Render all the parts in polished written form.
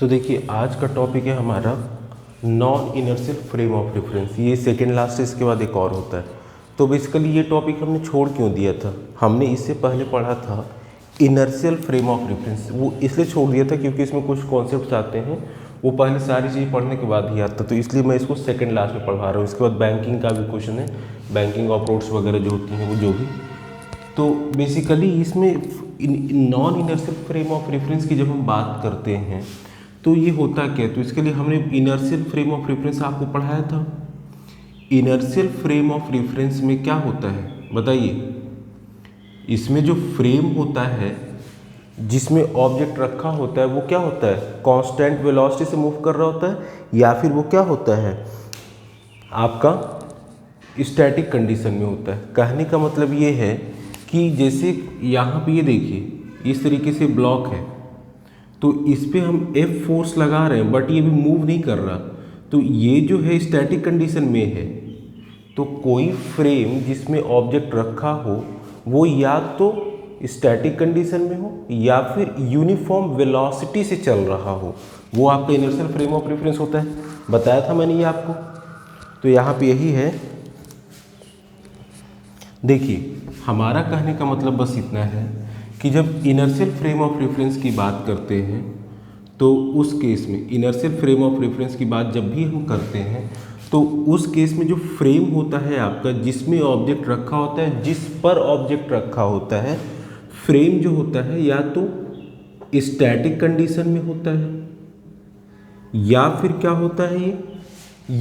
तो देखिए आज का टॉपिक है हमारा non inertial frame of reference. ये सेकेंड लास्ट है, इसके बाद एक और होता है। तो बेसिकली ये टॉपिक हमने छोड़ क्यों दिया था, हमने इससे पहले पढ़ा था इनर्शियल फ्रेम ऑफ रेफरेंस। वो इसलिए छोड़ दिया था क्योंकि इसमें कुछ कॉन्सेप्ट्स आते हैं वो पहले सारी चीज़ पढ़ने के बाद ही आता, तो इसलिए मैं इसको सेकेंड लास्ट में पढ़ा रहा हूँ। इसके बाद बैंकिंग का भी क्वेश्चन है, बैंकिंग अप्रोच वगैरह जो होती हैं वो जो भी। तो बेसिकली इसमें non inertial frame of reference की जब हम बात करते हैं तो ये होता क्या है, तो इसके लिए हमने इनर्शियल फ्रेम ऑफ रेफरेंस आपको पढ़ाया था। इनर्शियल फ्रेम ऑफ रेफरेंस में क्या होता है बताइए। इसमें जो फ्रेम होता है जिसमें ऑब्जेक्ट रखा होता है वो क्या होता है, कांस्टेंट वेलोसिटी से मूव कर रहा होता है, या फिर वो क्या होता है आपका स्टैटिक कंडीशन में होता है। कहने का मतलब ये है कि जैसे यहाँ पे ये देखिए इस तरीके से ब्लॉक है, तो इस पे हम F फोर्स लगा रहे हैं बट ये भी मूव नहीं कर रहा, तो ये जो है स्टैटिक कंडीशन में है। तो कोई फ्रेम जिसमें ऑब्जेक्ट रखा हो वो या तो स्टैटिक कंडीशन में हो या फिर यूनिफॉर्म वेलोसिटी से चल रहा हो, वो आपका इनर्शियल फ्रेम ऑफ रेफरेंस होता है। बताया था मैंने ये आपको। तो यहाँ पे यही है। देखिए हमारा कहने का मतलब बस इतना है कि जब इनर्शियल फ्रेम ऑफ रेफरेंस की बात करते हैं तो उस केस में इनर्शियल फ्रेम ऑफ रेफरेंस की बात जब भी हम करते हैं तो उस केस में जो फ्रेम होता है आपका जिसमें ऑब्जेक्ट रखा होता है, जिस पर ऑब्जेक्ट रखा होता है, फ्रेम जो होता है या तो स्टैटिक कंडीशन में होता है या फिर क्या होता है ये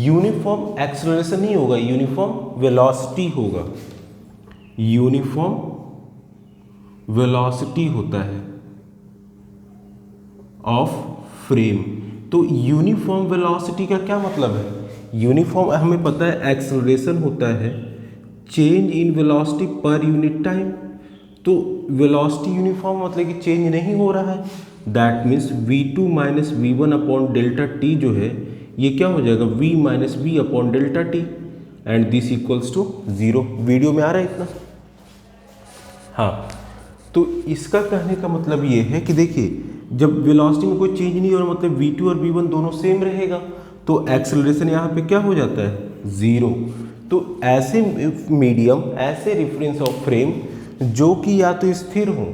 यूनिफॉर्म एक्सेलरेशन नहीं होगा, यूनिफॉर्म वेलोसिटी होगा। यूनिफॉर्म वेलोसिटी होता है ऑफ फ्रेम। तो यूनिफॉर्म वेलोसिटी का क्या मतलब है, यूनिफॉर्म हमें पता है एक्सेलरेशन होता है change in velocity per unit time. तो वेलोसिटी यूनिफॉर्म मतलब कि चेंज नहीं हो रहा है, that means v2 minus v1 upon delta T जो है ये क्या हो जाएगा v minus v upon delta T and this equals to 0। Video में आ रहा है इतना? हाँ, तो इसका कहने का मतलब ये है कि देखिए जब वेलोसिटी में कोई चेंज नहीं हो रहा मतलब v2 और v1 दोनों सेम रहेगा, तो एक्सेलरेशन यहाँ पे क्या हो जाता है 0। तो ऐसे मीडियम, ऐसे रेफरेंस ऑफ फ्रेम जो कि या तो स्थिर हो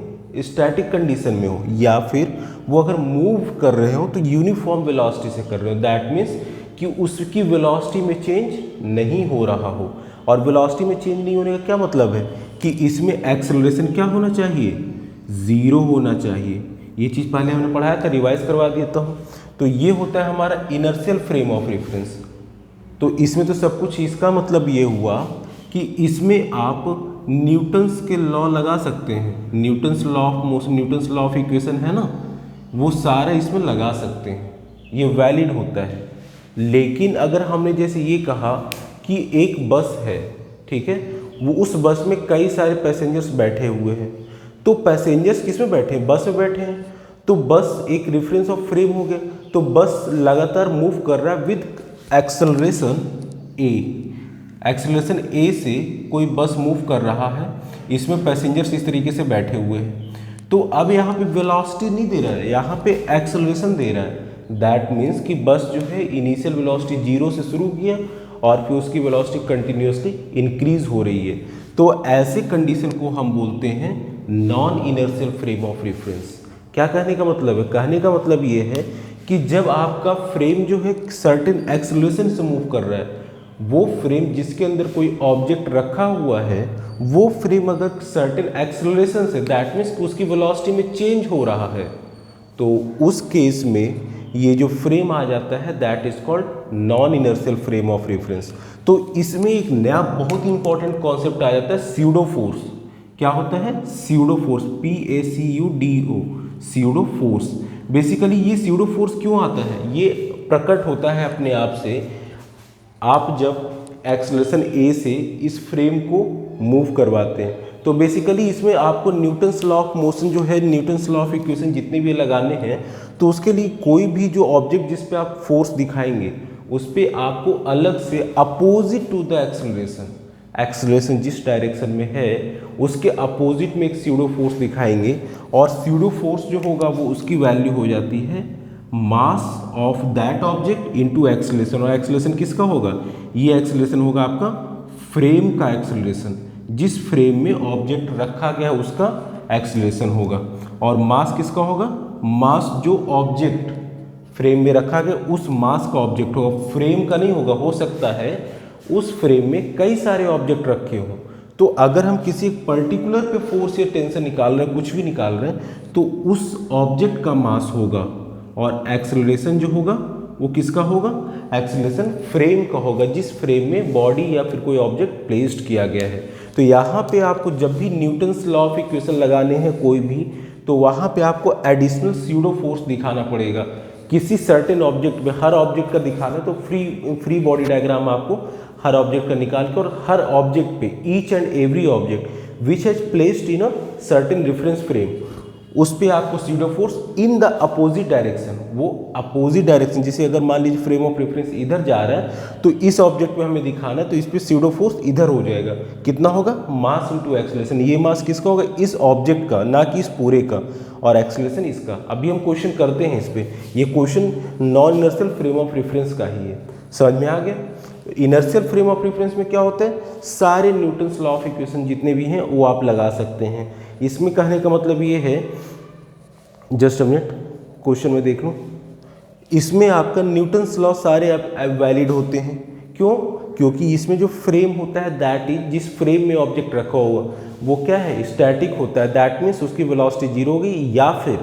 स्टैटिक कंडीशन में हो या फिर वो अगर मूव कर रहे हो तो यूनिफॉर्म वेलोसिटी से कर रहे हो, दैट मीन्स कि उसकी वेलोसिटी में चेंज नहीं हो रहा हो। और वेलोसिटी में चेंज नहीं होने का क्या मतलब है कि इसमें एक्सेलरेशन क्या होना चाहिए, 0 होना चाहिए। ये चीज़ पहले हमने पढ़ाया था, रिवाइज करवा देता हूँ। तो ये होता है हमारा इनर्शियल फ्रेम ऑफ रेफरेंस। तो इसमें तो सब कुछ, इसका मतलब ये हुआ कि इसमें आप न्यूटन्स के लॉ लगा सकते हैं, Newton's law of motion, Newton's law of equation है ना, वो सारा इसमें लगा सकते हैं, ये वैलिड होता है। लेकिन अगर हमने जैसे ये कहा कि एक बस है, ठीक है, वो उस बस में कई सारे पैसेंजर्स बैठे हुए हैं, तो पैसेंजर्स किस में बैठे हैं, बस में बैठे हैं, तो बस एक रेफरेंस ऑफ फ्रेम हो गया। तो बस लगातार मूव कर रहा है विद एक्सेलरेशन ए, एक्सेलरेशन ए से कोई बस मूव कर रहा है, इसमें पैसेंजर्स इस तरीके से बैठे हुए हैं। तो अब यहाँ पे वेलोसिटी नहीं दे रहा है, यहाँ पे एक्सेलरेशन दे रहा है, दैट मीन्स कि बस जो है इनिशियल वेलोसिटी 0 से शुरू किया और फिर उसकी वेलोसिटी कंटिन्यूसली इंक्रीज हो रही है। तो ऐसे कंडीशन को हम बोलते हैं non inertial frame of reference. क्या कहने का मतलब है, कहने का मतलब ये है कि जब आपका फ्रेम जो है सर्टेन एक्सेलरेशन से मूव कर रहा है, वो फ्रेम जिसके अंदर कोई ऑब्जेक्ट रखा हुआ है वो फ्रेम अगर सर्टेन एक्सेलरेशन से, दैट मीन्स उसकी वेलोसिटी में चेंज हो रहा है, तो उस केस में ये जो फ्रेम आ जाता है that is called non inertial frame of reference. तो इसमें एक नया बहुत इंपॉर्टेंट कॉन्सेप्ट आ जाता है स्यूडो फोर्स। क्या होता है pseudo force, PACUDO, pseudo force. Basically ये स्यूडो फोर्स क्यों आता है, ये प्रकट होता है अपने आप से आप जब एक्सेलरेशन ए से इस फ्रेम को मूव करवाते हैं। तो बेसिकली इसमें आपको न्यूटन्स लॉ ऑफ मोशन जो है, न्यूटन्स लॉ ऑफ इक्वेशन जितने भी लगाने हैं, तो उसके लिए कोई भी जो ऑब्जेक्ट जिस पे आप फोर्स दिखाएंगे उस पर आपको अलग से opposite to the acceleration, acceleration जिस डायरेक्शन में है उसके अपोजिट में एक स्यूडो फोर्स दिखाएंगे, और स्यूडो फोर्स जो होगा वो उसकी वैल्यू हो जाती है mass of that object into acceleration, और एक्सेलरेशन किसका होगा, ये एक्सेलरेशन होगा आपका फ्रेम का एक्सेलरेशन, जिस फ्रेम में ऑब्जेक्ट रखा गया उसका एक्सेलरेशन होगा। और मास किसका होगा, मास जो ऑब्जेक्ट फ्रेम में रखा गया उस मास का ऑब्जेक्ट होगा, फ्रेम का नहीं होगा। हो सकता है उस फ्रेम में कई सारे ऑब्जेक्ट रखे हो, तो अगर हम किसी एक पर्टिकुलर पे फोर्स या टेंशन निकाल रहे हैं, कुछ भी निकाल रहे हैं, तो उस ऑब्जेक्ट का मास होगा और एक्सेलरेशन जो होगा वो किसका होगा, एक्सेलरेशन फ्रेम का होगा, जिस फ्रेम में बॉडी या फिर कोई ऑब्जेक्ट प्लेस्ड किया गया है। तो यहाँ पे आपको जब भी न्यूटन्स लॉ ऑफ इक्वेशन लगाने हैं कोई भी, तो वहाँ पे आपको एडिशनल स्यूडो फोर्स दिखाना पड़ेगा किसी सर्टेन ऑब्जेक्ट में। हर ऑब्जेक्ट का दिखाना, तो फ्री बॉडी डायग्राम आपको हर ऑब्जेक्ट का निकाल के, और हर ऑब्जेक्ट पे each and every object which has placed in a certain reference frame, उस पे आपको pseudo force in the opposite direction, वो अपोजिट डायरेक्शन, जैसे अगर मान लीजिए फ्रेम ऑफ रेफरेंस इधर जा रहा है तो इस ऑब्जेक्ट में हमें दिखाना है, तो इस पे स्यूडो फोर्स इधर हो जाएगा। कितना होगा, मास इनटू एक्सेलरेशन। ये मास किसका होगा, इस ऑब्जेक्ट का, ना कि इस पूरे का, और एक्सेलरेशन इसका। अभी हम क्वेश्चन करते हैं इस पे, ये question non inertial frame of reference का ही है। समझ में आ गया। इनर्शियल फ्रेम ऑफ रेफरेंस में क्या होता है, सारे न्यूटन्स लॉ ऑफ इक्वेशन जितने भी हैं वो आप लगा सकते हैं। इसमें कहने का मतलब ये है, जस्ट अ मिनट, क्वेश्चन में देख लो, इसमें आपका न्यूटन्स लॉ सारे आप वैलिड होते हैं। क्यों, क्योंकि इसमें जो फ्रेम होता है दैट इज, जिस फ्रेम में ऑब्जेक्ट रखा हुआ वो क्या है, स्टैटिक होता है, दैट मीन्स उसकी वेलोसिटी जीरो होगी, या फिर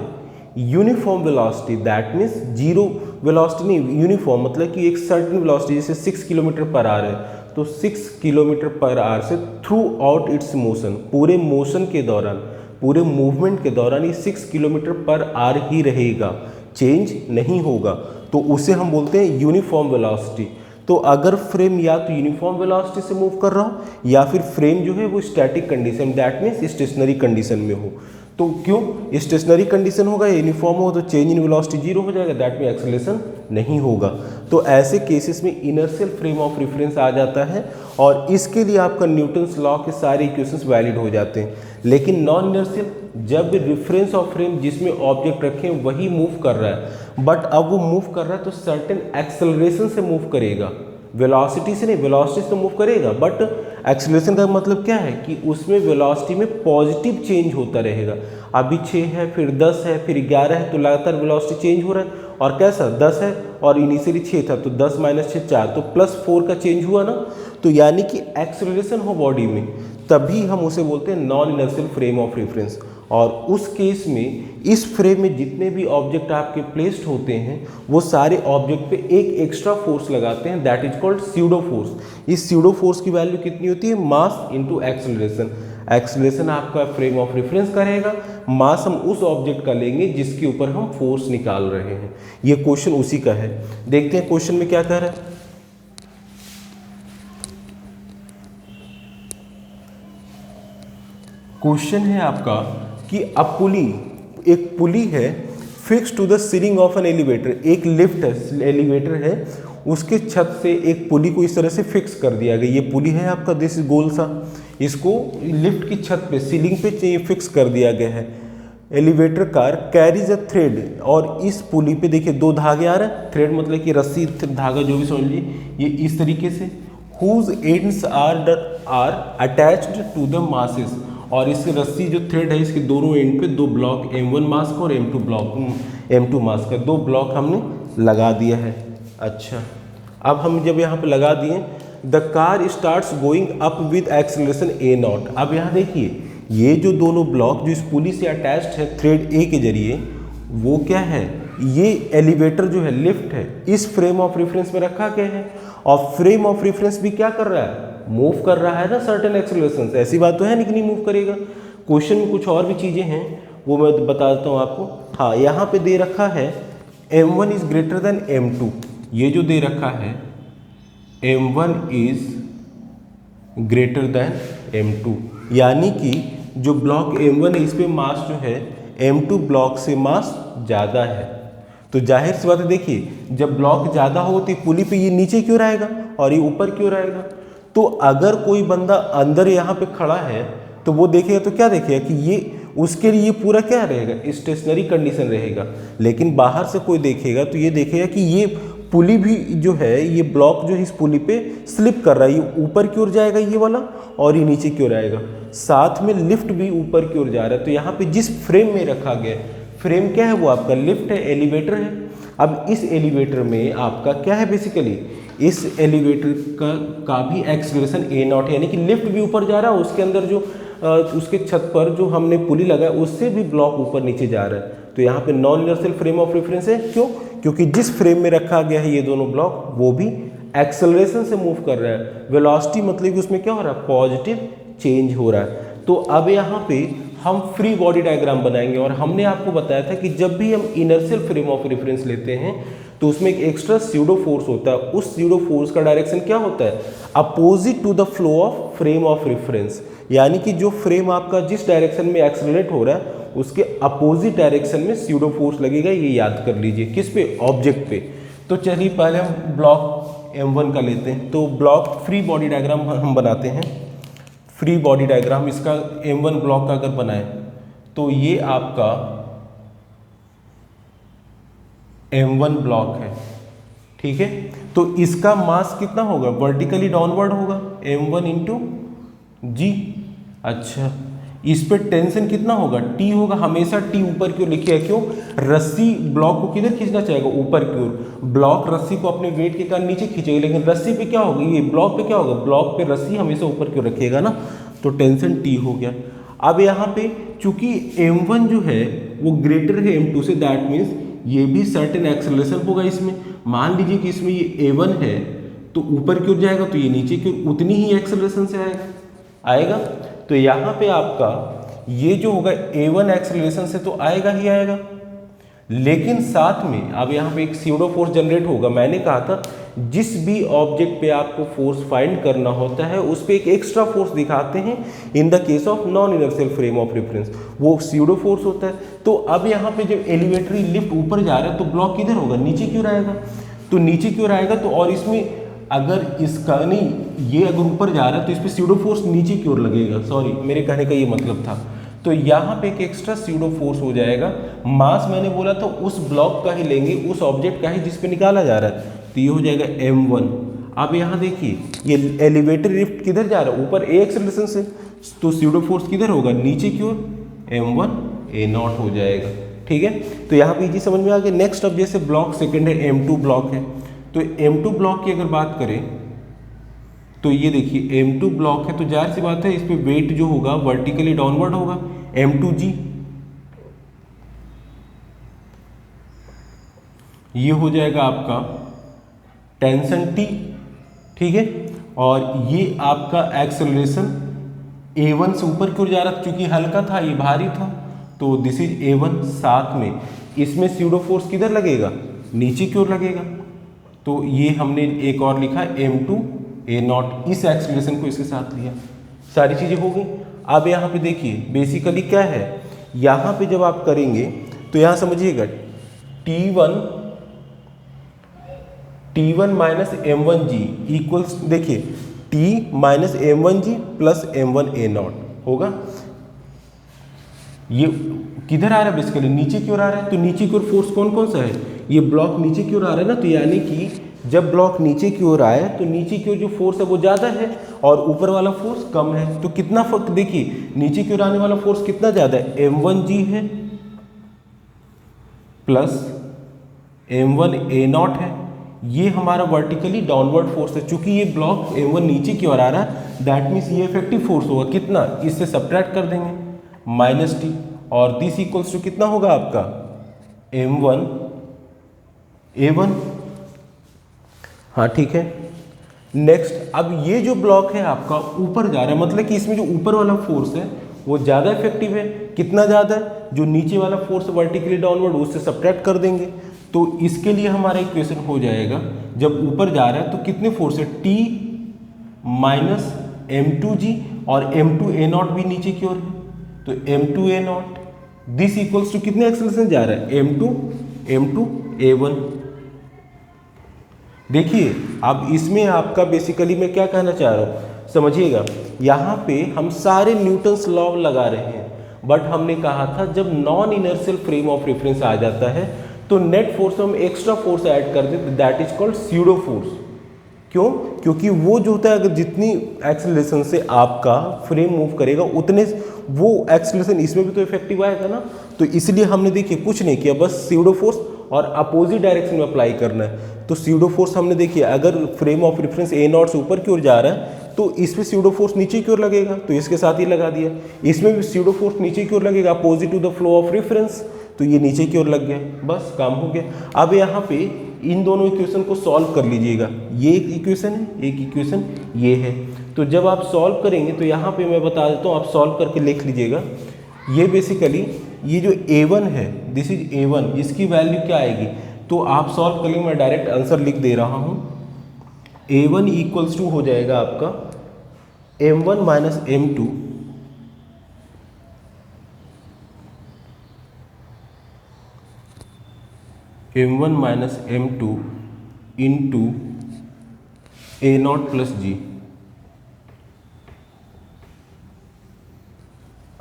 uniform velocity, that means zero velocity नहीं, यूनिफॉर्म मतलब कि एक सर्टेन वेलोसिटी, जैसे 6 किलोमीटर पर आवर है, तो 6 किलोमीटर पर आवर से थ्रू आउट इट्स मोशन, पूरे मोशन के दौरान, पूरे मूवमेंट के दौरान ये 6 किलोमीटर पर आवर ही रहेगा, चेंज नहीं होगा, तो उसे हम बोलते हैं यूनिफॉर्म वेलोसिटी। तो अगर फ्रेम या तो यूनिफॉर्म वेलोसिटी से मूव कर रहा हो, या फिर फ्रेम जो है वो static condition, that means stationary condition में हो, तो क्यों स्टेशनरी कंडीशन होगा, यूनिफॉर्म हो तो चेंज इन वेलोसिटी जीरो हो जाएगा, दैट मीन एक्सेलरेशन नहीं होगा। तो ऐसे केसेस में इनर्शियल फ्रेम ऑफ रेफरेंस आ जाता है, और इसके लिए आपका न्यूटन्स लॉ के सारे इक्वेशंस वैलिड हो जाते हैं। लेकिन नॉन इनर्शियल, जब रेफरेंस ऑफ फ्रेम जिसमें ऑब्जेक्ट रखे हैं वही मूव कर रहा है, बट अब वो मूव कर रहा है तो सर्टेन एक्सेलरेशन से मूव करेगा, वेलोसिटी से नहीं, वेलोसिटी से मूव करेगा, बट एक्सेलरेशन का मतलब क्या है कि उसमें वेलोसिटी में पॉजिटिव चेंज होता रहेगा। अभी 6 है, फिर 10 है, फिर 11 है, तो लगातार वेलोसिटी चेंज हो रहा है। और कैसा, 10 है और इनिशियली 6 था, तो 10 - 6 4, तो +4 का चेंज हुआ ना, तो यानी कि एक्सेलरेशन हो बॉडी में, तभी हम उसे बोलते हैं non inertial frame of reference. और उस केस में इस फ्रेम में जितने भी ऑब्जेक्ट आपके प्लेस्ड होते हैं वो सारे ऑब्जेक्ट पे एक एक्स्ट्रा फोर्स लगाते हैं, that is called pseudo force. इस स्यूडो फोर्स की वैल्यू कितनी होती है, मास इनटू एक्सेलरेशन। एक्सेलरेशन आपका फ्रेम ऑफ रेफरेंस का रहेगा, मास हम उस ऑब्जेक्ट का लेंगे जिसके ऊपर हम फोर्स निकाल रहे हैं। ये क्वेश्चन उसी का है। देखते हैं क्वेश्चन में क्या कह रहा है। क्वेश्चन है आपका कि अ पुली, एक पुली है fix to the ceiling of an elevator, एक लिफ्ट है, एलिवेटर है, उसके छत से एक पुली को इस तरह से फिक्स कर दिया गया। ये पुली है आपका, दिस गोल सा, इसको लिफ्ट की छत पे, सीलिंग पे फिक्स कर दिया गया है। Elevator car carries a thread, और इस पुली पे देखिए 2 धागे आ रहे हैं, थ्रेड मतलब कि रस्सी, धागा जो भी समझ लीजिए, ये इस तरीके से, whose ends are attached to the masses, और इस रस्सी जो थ्रेड है इसके दोनों एंड पे 2 ब्लॉक M1 मास का और M2 मास का 2 ब्लॉक हमने लगा दिया है। अच्छा, अब हम जब यहाँ पे लगा दिए, the car starts going up with acceleration A0। अब यहाँ देखिए ये जो दोनों ब्लॉक जो इस पुली से अटैच्ड है थ्रेड A के जरिए, वो क्या है, ये एलिवेटर जो है, लिफ्ट है, इस फ्रेम ऑफ रेफरेंस में रखा गया है, और फ्रेम ऑफ रेफरेंस भी क्या कर रहा है, मूव कर रहा है ना सर्टेन एक्सेलरेशन से। ऐसी बात तो है नहीं कि नहीं मूव करेगा। क्वेश्चन में कुछ और भी चीज़ें हैं वो मैं बता देता हूँ आपको। हाँ, यहाँ पे दे रखा है M1 is greater than M2, ये जो दे रखा है M1 is greater than M2, यानी कि जो ब्लॉक M1 है इस पे मास जो है M2 ब्लॉक से मास ज़्यादा है। तो जाहिर सी बात है, देखिए जब ब्लॉक ज़्यादा हो तो पुली पे ये नीचे क्यों रहेगा और ये ऊपर क्यों रहेगा। तो अगर कोई बंदा अंदर यहाँ पे खड़ा है तो वो देखेगा तो क्या देखेगा कि ये उसके लिए पूरा क्या रहेगा, स्टेशनरी कंडीशन रहेगा। लेकिन बाहर से कोई देखेगा तो ये देखेगा कि ये पुली भी जो है, ये ब्लॉक जो है इस पुली पे स्लिप कर रहा है, ये ऊपर की ओर जाएगा ये वाला, और ये नीचे की ओर आएगा। साथ में लिफ्ट भी ऊपर की ओर जा रहा है। तो यहाँ पे जिस फ्रेम में रखा गया, फ्रेम क्या है, वो आपका लिफ्ट है, एलिवेटर है। अब इस एलिवेटर में आपका क्या है, बेसिकली इस एलिवेटर का भी एक्सेलरेशन a0 है, यानी कि लिफ्ट भी ऊपर जा रहा है, उसके अंदर जो उसके छत पर जो हमने पुली लगाया उससे भी ब्लॉक ऊपर नीचे जा रहा है। तो यहाँ पे non inertial frame of reference है। क्यों? क्योंकि जिस फ्रेम में रखा गया है ये दोनों ब्लॉक, वो भी एक्सेलरेशन से मूव कर रहा है। वेलोसिटी मतलब कि उसमें क्या हो रहा है, पॉजिटिव चेंज हो रहा है। तो अब यहाँ पे हम फ्री बॉडी डायग्राम बनाएंगे, और हमने आपको बताया था कि जब भी हम इनर्शियल फ्रेम ऑफ रेफरेंस लेते हैं तो उसमें एक एक्स्ट्रा स्यूडो फोर्स होता है। उस स्यूडो फोर्स का डायरेक्शन क्या होता है, opposite to the flow of frame of reference, यानी कि जो फ्रेम आपका जिस डायरेक्शन में एक्सेलरेट हो रहा है उसके अपोजिट डायरेक्शन में स्यूडो फोर्स लगेगा। ये याद कर लीजिए, किस पे, ऑब्जेक्ट पे। तो चलिए पहले हम ब्लॉक M1 का लेते हैं। तो ब्लॉक फ्री बॉडी डायग्राम हम बनाते हैं। फ्री बॉडी डायग्राम इसका M1 ब्लॉक का अगर बनाए तो ये आपका M1 ब्लॉक है, ठीक है। तो इसका मास कितना होगा, वर्टिकली डाउनवर्ड होगा, M1 इंटू जी। अच्छा, इस पे टेंशन कितना होगा, T होगा। हमेशा T ऊपर की ओर लिखिए है, क्यों, रस्सी ब्लॉक को किधर खींचना चाहेगा, ऊपर की ओर। ब्लॉक रस्सी को अपने वेट के कारण नीचे खींचेगा, लेकिन रस्सी पे क्या होगा, ये ब्लॉक पे क्या होगा, ब्लॉक पे रस्सी हमेशा ऊपर की ओर रखिएगा ना। तो टेंशन T हो गया। अब यहाँ पे चूंकि M1 जो है वो ग्रेटर है M2 से, दैट मीन्स ये भी सर्टेन एक्सेलरेशन होगा इसमें। मान लीजिए कि इसमें ये A1 है तो ऊपर की ओर जाएगा, तो ये नीचे की ओर उतनी ही एक्सेलरेशन से आएगा। तो यहाँ पे आपका ये जो होगा A1 एक्सेलरेशन से तो आएगा ही आएगा, लेकिन साथ में अब यहाँ पे एक स्यूडो फोर्स जनरेट होगा। मैंने कहा था जिस भी ऑब्जेक्ट पे आपको फोर्स फाइंड करना होता है उस पे एक एक्स्ट्रा फोर्स दिखाते हैं। In the case of non inertial frame of reference वो स्यूडो फोर्स होता है। तो अब यहाँ पे जब एलिवेटरी लिफ्ट ऊपर जा रहा है तो ब्लॉक किधर होगा, नीचे की ओर आएगा। तो नीचे की ओर आएगा तो, और इसमें अगर इसका नहीं, ये अगर ऊपर जा रहा है तो इस पर स्यूडो फोर्स नीचे की ओर लगेगा। सॉरी, मेरे कहने का ये मतलब था। तो यहाँ पे एक एक्स्ट्रा स्यूडो फोर्स हो जाएगा। मास मैंने बोला था उस ब्लॉक का ही लेंगे, उस ऑब्जेक्ट का ही जिस पे निकाला जा रहा है। तो ये हो जाएगा M1। अब यहाँ देखिए ये एलिवेटर लिफ्ट किधर जा रहा है, ऊपर A एक्सेलरेशन से, तो स्यूडो फोर्स किधर होगा, नीचे की ओर, M1 A0 हो जाएगा, ठीक है। तो यहाँ पे इजी समझ में आ गया। नेक्स्ट अब जैसे ब्लॉक सेकंड है, M2 ब्लॉक है। तो M2 ब्लॉक की अगर बात करें तो ये देखिए M2 ब्लॉक है, तो जाहिर सी बात है इस पे वेट जो होगा वर्टिकली डाउनवर्ड होगा, M2G। ये हो जाएगा आपका टेंशन T, ठीक है। और ये आपका एक्सेलरेशन A1 से ऊपर की ओर जा रहा था, क्योंकि हल्का था ये भारी था, तो दिस इज A1। साथ में इसमें स्यूडो फोर्स किधर लगेगा, नीचे की ओर लगेगा। तो ये हमने एक और लिखा M2 A0, इस एक्सेलरेशन को इसके साथ लिया। सारी चीज़ें हो गई। अब यहाँ पे देखिए बेसिकली क्या है, यहाँ पे जब आप करेंगे तो यहाँ समझिएगा T1 माइनस M1G इक्वल्स, देखिए T minus M1G plus M1 A0 होगा। ये किधर आ रहा है, बेसिकली नीचे की ओर आ रहा है। तो नीचे की ओर फोर्स कौन कौन सा है, ये ब्लॉक नीचे की ओर आ रहा है ना। तो यानी कि जब ब्लॉक नीचे की ओर आए तो नीचे की ओर जो फोर्स है वो ज़्यादा है और ऊपर वाला फोर्स कम है। तो कितना फर्क, देखिए नीचे की ओर आने वाला फोर्स कितना ज़्यादा है, M1G है प्लस M1 A0 है। ये हमारा वर्टिकली डाउनवर्ड फोर्स है। चूंकि ये ब्लॉक M1 नीचे की ओर आ रहा है, दैट मीन्स ये इफेक्टिव फोर्स होगा कितना, इससे सब्ट्रैक्ट कर देंगे -T, और दिस इक्वल्स टू कितना होगा आपका M1 A1। हाँ ठीक है। नेक्स्ट, अब ये जो ब्लॉक है आपका ऊपर जा रहा है, मतलब कि इसमें जो ऊपर वाला फोर्स है वो ज़्यादा इफेक्टिव है। कितना ज़्यादा है, जो नीचे वाला फोर्स वर्टिकली डाउनवर्ड उससे सब्ट्रैक्ट कर देंगे। तो इसके लिए हमारा इक्वेशन हो जाएगा, जब ऊपर जा रहा है तो कितने फोर्स है, T माइनस M2G, और M2 A0 भी नीचे की ओर है, तो M2 A0 this equals to कितने एक्सेलरेशन जा रहा है, M2 A1। देखिए अब इसमें आपका बेसिकली मैं क्या कहना चाह रहा हूँ, समझिएगा। यहाँ पे हम सारे न्यूटन्स लॉ लगा रहे हैं। बट हमने कहा था जब non inertial frame of reference आ जाता है तो नेट फोर्स में हम एक्स्ट्रा फोर्स ऐड कर देते, that is called pseudo force. क्यों? क्योंकि वो जो होता है अगर जितनी एक्सेलरेशन से आपका फ्रेम मूव करेगा उतने वो एक्सेलरेशन इसमें भी तो इफेक्टिव आएगा ना। तो इसलिए हमने देखिए कुछ नहीं किया, बस स्यूडो फोर्स और अपोजिट डायरेक्शन में अप्लाई करना है। तो स्यूडो फोर्स हमने देखिए अगर frame of reference A not से ऊपर की ओर जा रहा है तो इस पे स्यूडो फोर्स नीचे की ओर लगेगा, तो इसके साथ ही लगा दिया। इसमें भी स्यूडो फोर्स नीचे की ओर लगेगा opposite to the flow of reference, तो ये नीचे की ओर लग गया, बस काम हो गया। अब यहाँ पे इन दोनों इक्वेशन को सॉल्व कर लीजिएगा। ये एक इक्वेशन है, एक इक्वेशन ये है। तो जब आप सॉल्व करेंगे तो यहाँ पे मैं बता देता हूँ, आप सॉल्व करके लिख लीजिएगा। ये बेसिकली ये जो A1 है, दिस इज A1, इसकी वैल्यू क्या आएगी? तो आप सॉल्व कर लेंगे, मैं डायरेक्ट आंसर लिख दे रहा हूँ। A1 इक्वल्स टू हो जाएगा आपका M1 minus M2 M1 minus M2 into A0 plus G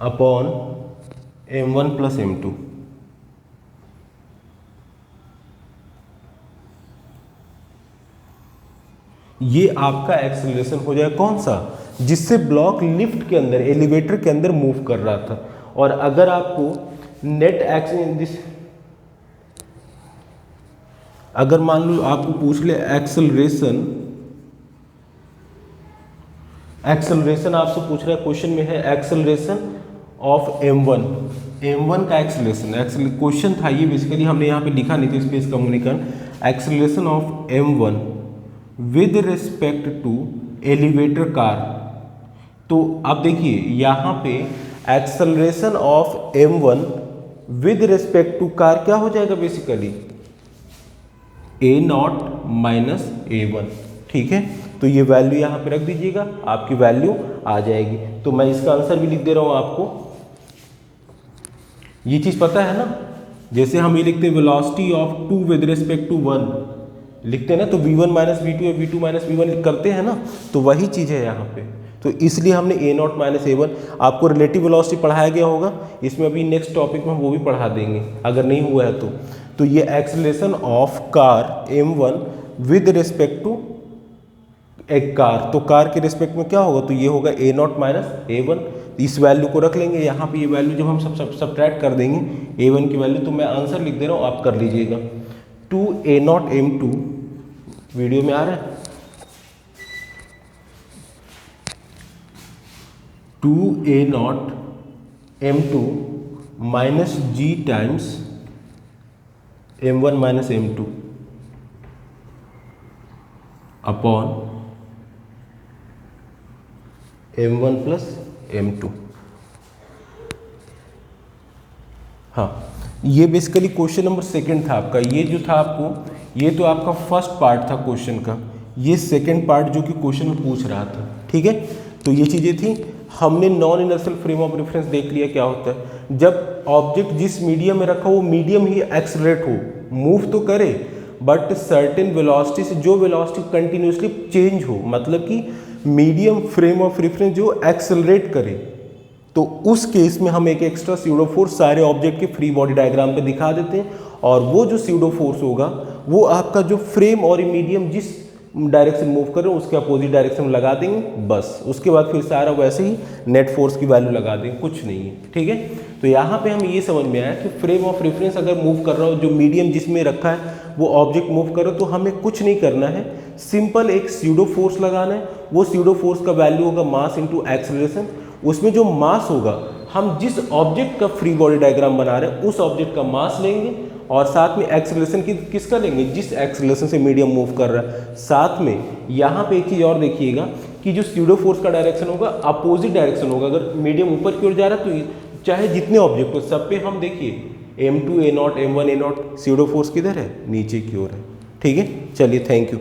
upon M1 plus M2। ये आपका एक्सेलरेशन हो जाएगा कौन सा? जिससे ब्लॉक लिफ्ट के अंदर, एलिवेटर के अंदर मूव कर रहा था। और अगर आपको नेट एक्सेलरेशन, अगर मान लो आपको पूछ ले एक्सेलरेशन आपसे पूछ रहा है, क्वेश्चन में है एक्सेलरेशन ऑफ M1 का एक्सेलरेशन क्वेश्चन था ये, बेसिकली हमने यहाँ पे लिखा नहीं था space communication. Acceleration of M1 with respect to elevator car. तो अब देखिए यहाँ पे acceleration of M1 with respect to car क्या हो जाएगा? बेसिकली A0 माइनस A1, ठीक है। तो ये वैल्यू यहाँ पे रख दीजिएगा, आपकी वैल्यू आ जाएगी। तो मैं इसका आंसर भी लिख दे रहा हूँ आपको। ये चीज़ पता है ना, जैसे हम ये लिखते हैं velocity of 2 with respect to 1 लिखते हैं ना, तो V1 माइनस V2 या V2 माइनस V1 करते हैं ना, तो वही चीज़ है यहाँ पे। तो इसलिए हमने A0 माइनस A1, आपको रिलेटिव वेलोसिटी पढ़ाया गया होगा, इसमें अभी नेक्स्ट टॉपिक में हम वो भी पढ़ा देंगे अगर नहीं हुआ है तो ये acceleration of car M1 with respect to एक कार, तो कार के रिस्पेक्ट में क्या होगा? तो ये होगा A0 माइनस A1। इस वैल्यू को रख लेंगे यहाँ पे, ये वैल्यू जब हम सब्ट्रैक्ट कर देंगे A1 की वैल्यू, तो मैं आंसर लिख दे रहा हूँ, आप कर लीजिएगा। 2A0 M2 वीडियो में आ रहा है, 2A0 M2 minus G times M1 minus M2 upon M1 plus M2। हाँ, ये बेसिकली क्वेश्चन नंबर सेकंड था आपका। ये जो था आपको, ये तो आपका फर्स्ट पार्ट था क्वेश्चन का, ये सेकंड पार्ट जो कि क्वेश्चन में पूछ रहा था, ठीक है। तो ये चीज़ें थी। हमने non inertial frame of reference देख लिया क्या होता है। जब ऑब्जेक्ट जिस मीडियम में रखा हो वो मीडियम ही एक्सेलरेट हो, मूव तो करे बट सर्टेन वेलोसिटी से, जो वेलोसिटी कंटिन्यूसली चेंज हो, मतलब कि मीडियम फ्रेम ऑफ रेफरेंस जो एक्सेलरेट करे, तो उस केस में हम एक एक्स्ट्रा स्यूडो फोर्स सारे ऑब्जेक्ट के फ्री बॉडी डायग्राम पे दिखा देते हैं। और वो जो स्यूडो फोर्स होगा वो आपका जो फ्रेम और मीडियम जिस डायरेक्शन मूव कर रहे हो उसके अपोजिट डायरेक्शन में लगा देंगे, बस। उसके बाद फिर सारा वैसे ही नेट फोर्स की वैल्यू लगा देंगे, कुछ नहीं है, ठीक है। तो यहाँ पे हम ये समझ में आया कि फ्रेम ऑफ रेफरेंस अगर मूव कर रहा हो, जो मीडियम जिसमें रखा है वो ऑब्जेक्ट मूव कर रहा हो, तो हमें कुछ नहीं करना है, सिंपल एक स्यूडो फोर्स लगाना है। वो स्यूडो फोर्स का वैल्यू होगा मास इंटू एक्सेलरेशन। उसमें जो मास होगा, हम जिस ऑब्जेक्ट का फ्री बॉडी डायग्राम बना रहे हैं उस ऑब्जेक्ट का मास लेंगे और साथ में एक्सेलरेशन किसका लेंगे? जिस एक्सेलरेशन से मीडियम मूव कर रहा है। साथ में यहाँ पे एक चीज़ और देखिएगा कि जो स्यूडो फोर्स का डायरेक्शन होगा अपोजिट डायरेक्शन होगा। अगर मीडियम ऊपर की ओर जा रहा है तो चाहे जितने ऑब्जेक्ट हो सब पे हम देखिए M2 A0 M1 A0, pseudo force किधर है? नीचे की ओर है, ठीक है। चलिए, थैंक यू।